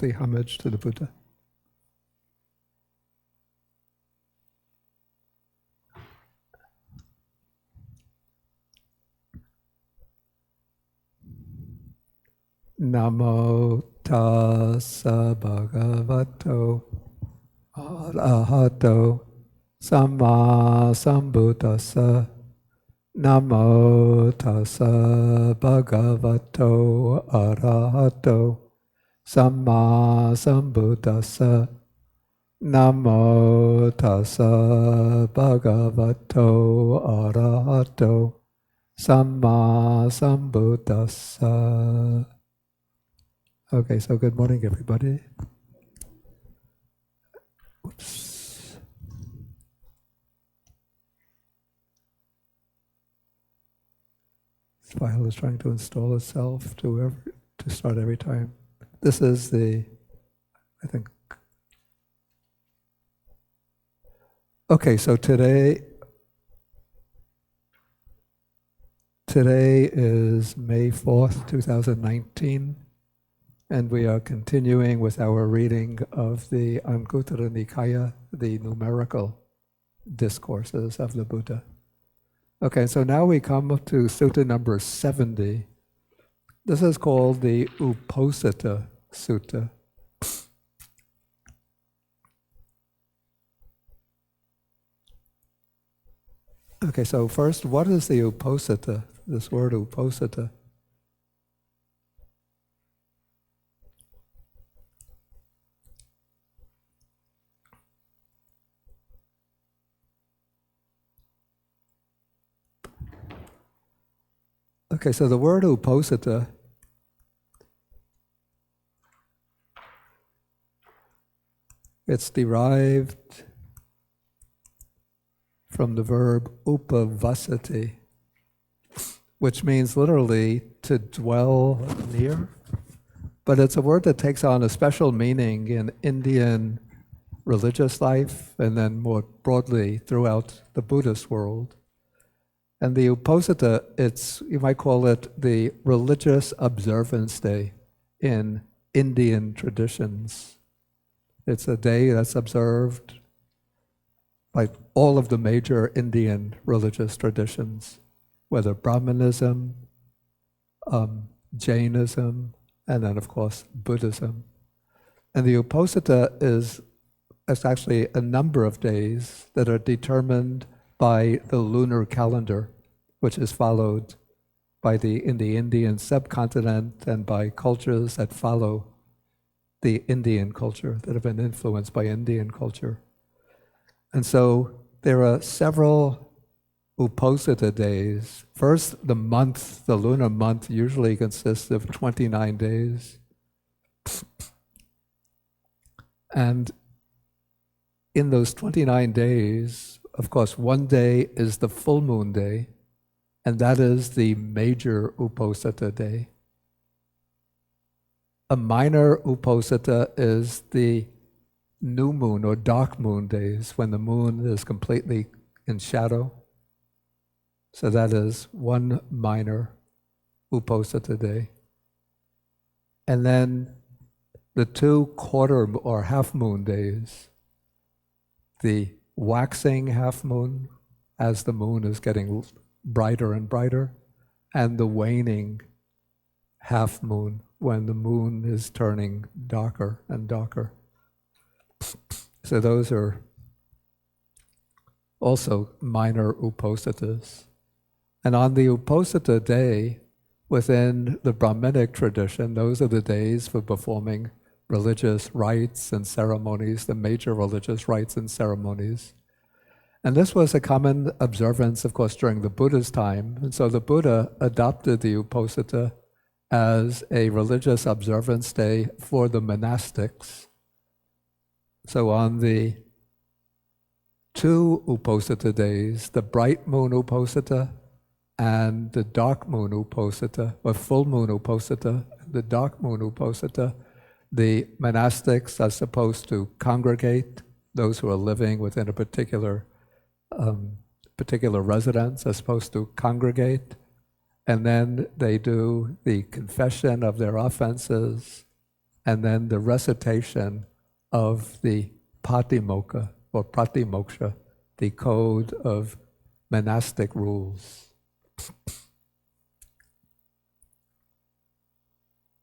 the homage to the Buddha. Namo tassa bhagavato arahato samma sambuddhassa. Namo tassa bhagavato arahato samma sambuddhassa. Namo tassa bhagavato arahato samma sambuddhassa. Okay, so good morning, everybody. Oops. This file is trying to install itself to start every time. This is I think. Okay, so today is May 4th, 2019. And we are continuing with our reading of the Anguttara Nikaya, the numerical discourses of the Buddha. Okay, so now we come up to Sutta number 70. This is called the Uposatha Sutta. Okay, so first, what is the Uposatha? This word Uposatha. Okay, so the word Uposatha it's derived from the verb upavasati, which means literally to dwell near. But it's a word that takes on a special meaning in Indian religious life and then more broadly throughout the Buddhist world. And the Uposatha, you might call it the religious observance day in Indian traditions. It's a day that's observed by all of the major Indian religious traditions, whether Brahmanism, Jainism, and then of course Buddhism. And the Uposatha is actually a number of days that are determined by the lunar calendar, which is followed in the Indian subcontinent and by cultures that follow the Indian culture, that have been influenced by Indian culture. And so there are several Uposatha days. First, the lunar month usually consists of 29 days. And in those 29 days, of course, one day is the full moon day, and that is the major Uposatha day. A minor Uposatha is the new moon or dark moon days, when the moon is completely in shadow. So that is one minor Uposatha day. And then the 2 quarter or half moon days, the waxing half moon, as the moon is getting brighter and brighter, and the waning half moon, when the moon is turning darker and darker. So those are also minor Uposathas. And on the Uposatha day, within the Brahminic tradition, those are the days for performing religious rites and ceremonies, the major religious rites and ceremonies. And this was a common observance, of course, during the Buddha's time. And so the Buddha adopted the Uposatha as a religious observance day for the monastics. So on the 2 Uposatha days, the bright moon Uposatha and the dark moon Uposatha, or full moon Uposatha, the dark moon Uposatha, the monastics are supposed to congregate. Those who are living within a particular residence are supposed to congregate, and then they do the confession of their offenses, and then the recitation of the patimokkha or pratimoksha, the code of monastic rules.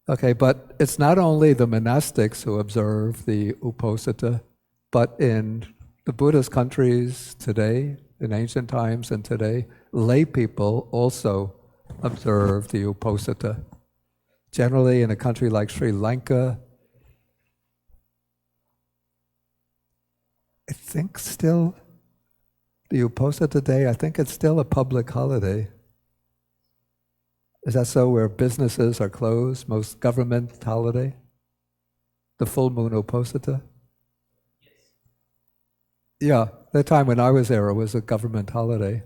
Okay, but it's not only the monastics who observe the Uposatha, but in the Buddhist countries today, in ancient times and today, lay people also observe the Uposatha. Generally, in a country like Sri Lanka, I think still, the Uposatha Day, I think it's still a public holiday. Is that so, where businesses are closed, most government holiday? The full moon Uposatha? Yeah, the time when I was there, it was a government holiday.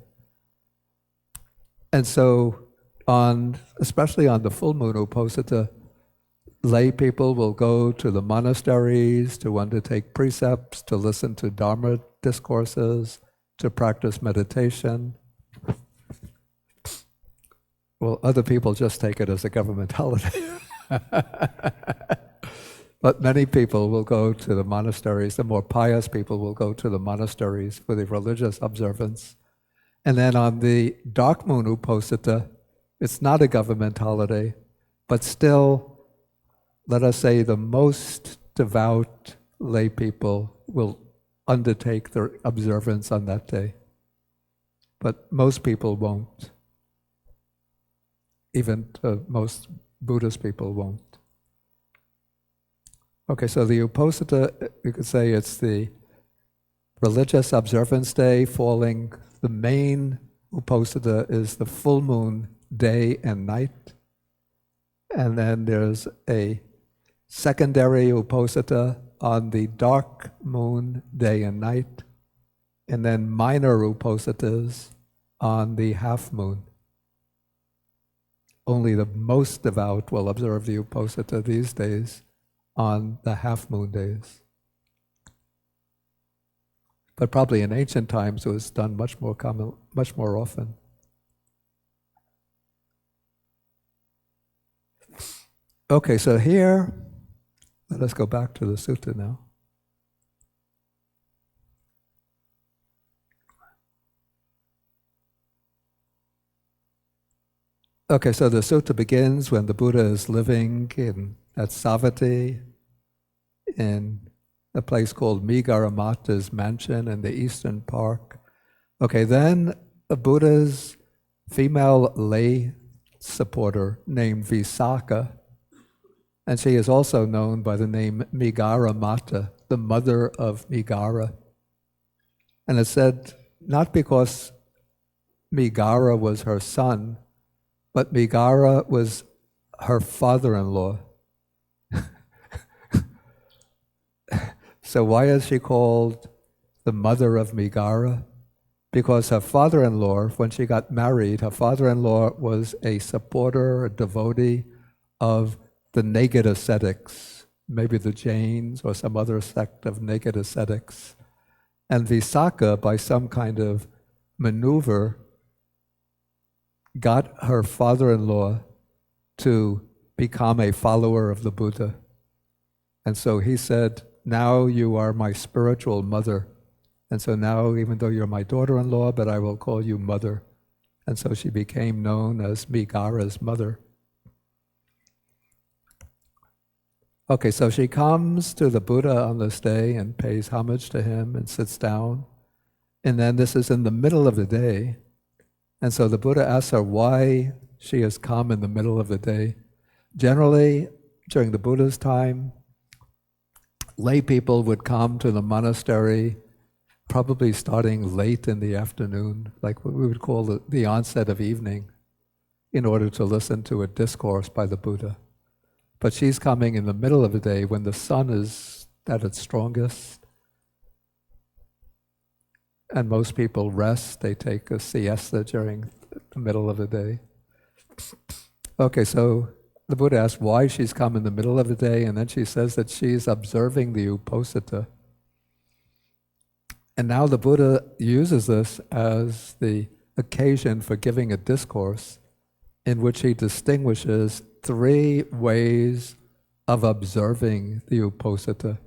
And so, especially on the full moon Uposatha, lay people will go to the monasteries to undertake precepts, to listen to Dharma discourses, to practice meditation. Well, other people just take it as a government holiday. But many people will go to the monasteries, the more pious people will go to the monasteries for the religious observance. And then on the dark moon Uposatha, it's not a government holiday, but still, let us say, the most devout lay people will undertake their observance on that day. But most people won't. Even most Buddhist people won't. Okay, so the Uposatha, you could say it's the religious observance day falling. The main Uposatha is the full moon day and night. And then there's a secondary Uposatha on the dark moon day and night. And then minor Uposathas on the half moon. Only the most devout will observe the Uposatha these days on the half moon days. But probably in ancient times it was done much more common, much more often. Okay, so here, let us go back to the sutta now. Okay, so the sutta begins when the Buddha is living at Savatthi, in a place called Migaramata's mansion in the Eastern Park. Okay, then the Buddha's female lay supporter named Visakha, and she is also known by the name Migaramata, the mother of Migara. And it's said not because Migara was her son, but Migara was her father-in-law. So why is she called the mother of Migara? Because her father-in-law, when she got married, her father-in-law was a supporter, a devotee of the naked ascetics, maybe the Jains or some other sect of naked ascetics. And Visakha, by some kind of maneuver, got her father-in-law to become a follower of the Buddha. And so he said, now you are my spiritual mother. And so now, even though you're my daughter-in-law, but I will call you mother. And so she became known as Migara's mother. Okay, so she comes to the Buddha on this day and pays homage to him and sits down. And then this is in the middle of the day. And so the Buddha asks her why she has come in the middle of the day. Generally, during the Buddha's time, lay people would come to the monastery probably starting late in the afternoon, like what we would call the onset of evening, in order to listen to a discourse by the Buddha. But she's coming in the middle of the day when the sun is at its strongest, and most people rest. They take a siesta during the middle of the day. Okay, so the Buddha asks why she's come in the middle of the day, and then she says that she's observing the Uposatha. And now the Buddha uses this as the occasion for giving a discourse in which he distinguishes three ways of observing the Uposatha.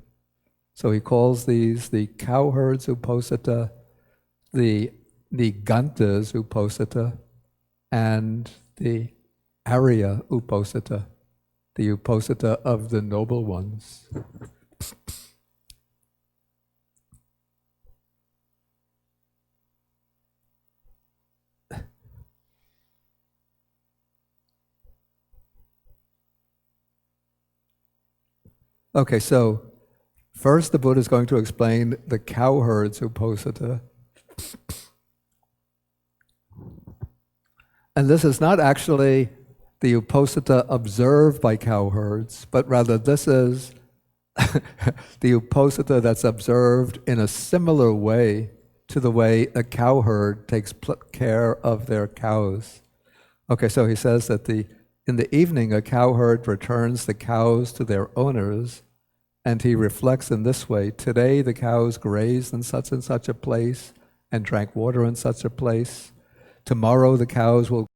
So he calls these the cowherds Uposatha, the Gantas Uposatha, and the Arya Uposatha, the Uposatha of the noble ones. Okay, so first the Buddha is going to explain the cowherds Uposatha. And this is not actually the Uposatha observed by cowherds, but rather this is the Uposatha that's observed in a similar way to the way a cowherd takes care of their cows. Okay, so he says that in the evening a cowherd returns the cows to their owners, and he reflects in this way: today the cows grazed in such and such a place and drank water in such a place. Tomorrow the cows will